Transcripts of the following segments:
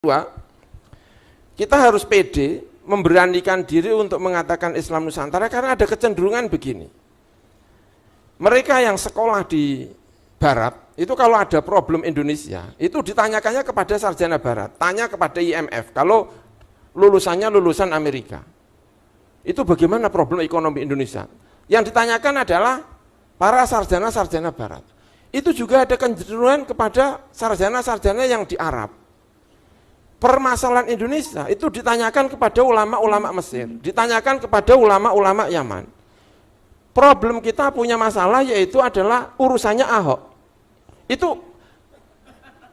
Kedua, kita harus pede memberanikan diri untuk mengatakan Islam Nusantara karena ada kecenderungan begini. Mereka yang sekolah di Barat, itu kalau ada problem Indonesia, itu ditanyakannya kepada sarjana Barat, tanya kepada IMF, kalau lulusannya lulusan Amerika. Itu bagaimana problem ekonomi Indonesia? Yang ditanyakan adalah para sarjana-sarjana Barat. Itu juga ada kecenderungan kepada sarjana-sarjana yang di Arab. Permasalahan Indonesia itu ditanyakan kepada ulama-ulama Mesir, ditanyakan kepada ulama-ulama Yaman. Problem kita punya masalah yaitu adalah urusannya Ahok. Itu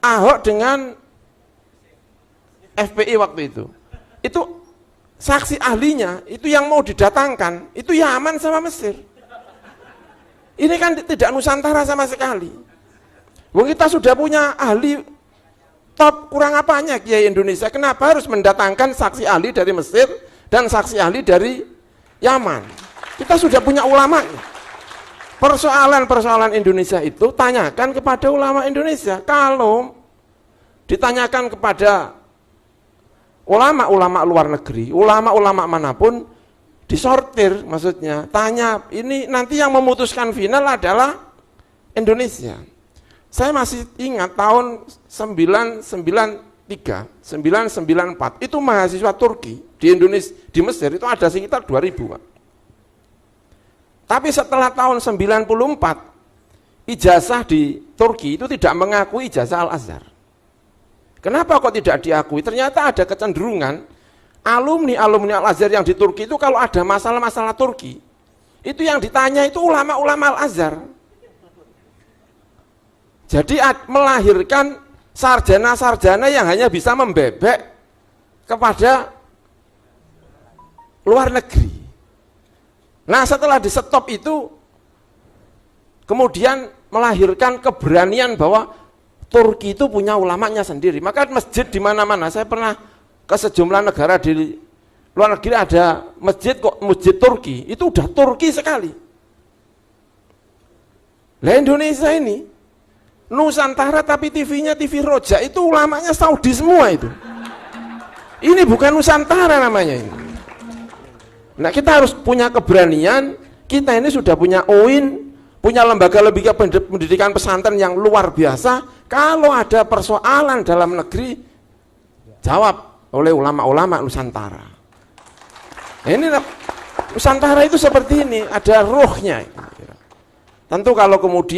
Ahok dengan FPI waktu itu. Itu saksi ahlinya, itu yang mau didatangkan, itu Yaman sama Mesir. Ini kan tidak Nusantara sama sekali. Wong kita sudah punya ahli top, kurang apanya Kiai Indonesia? Kenapa harus mendatangkan saksi ahli dari Mesir dan saksi ahli dari Yaman? Kita sudah punya ulamanya. Persoalan-persoalan Indonesia itu tanyakan kepada ulama Indonesia. Kalau ditanyakan kepada ulama-ulama luar negeri, ulama-ulama manapun, disortir maksudnya. Tanya, ini nanti yang memutuskan final adalah Indonesia. Saya masih ingat tahun 993, 994, itu mahasiswa Turki di Indonesia, di Mesir itu ada sekitar 2000, Pak. Tapi setelah tahun 94, ijazah di Turki itu tidak mengakui ijazah Al-Azhar. Kenapa kok tidak diakui? Ternyata ada kecenderungan alumni Al-Azhar yang di Turki itu kalau ada masalah-masalah Turki, itu yang ditanya itu ulama-ulama Al-Azhar. Jadi melahirkan sarjana-sarjana yang hanya bisa membebek kepada luar negeri. Nah setelah di stop itu, kemudian melahirkan keberanian bahwa Turki itu punya ulamanya sendiri. Maka masjid di mana-mana, saya pernah ke sejumlah negara di luar negeri ada masjid kok, masjid Turki, itu udah Turki sekali. Lah Indonesia ini Nusantara tapi TV-nya TV Roja, itu ulamanya Saudi semua itu. Ini bukan Nusantara namanya ini. Nah kita harus punya keberanian, kita ini sudah punya UIN, punya lembaga-lembaga pendidikan pesantren yang luar biasa. Kalau ada persoalan dalam negeri, jawab oleh ulama-ulama Nusantara. Ini Nusantara itu seperti ini, ada ruhnya. Tentu kalau kemudian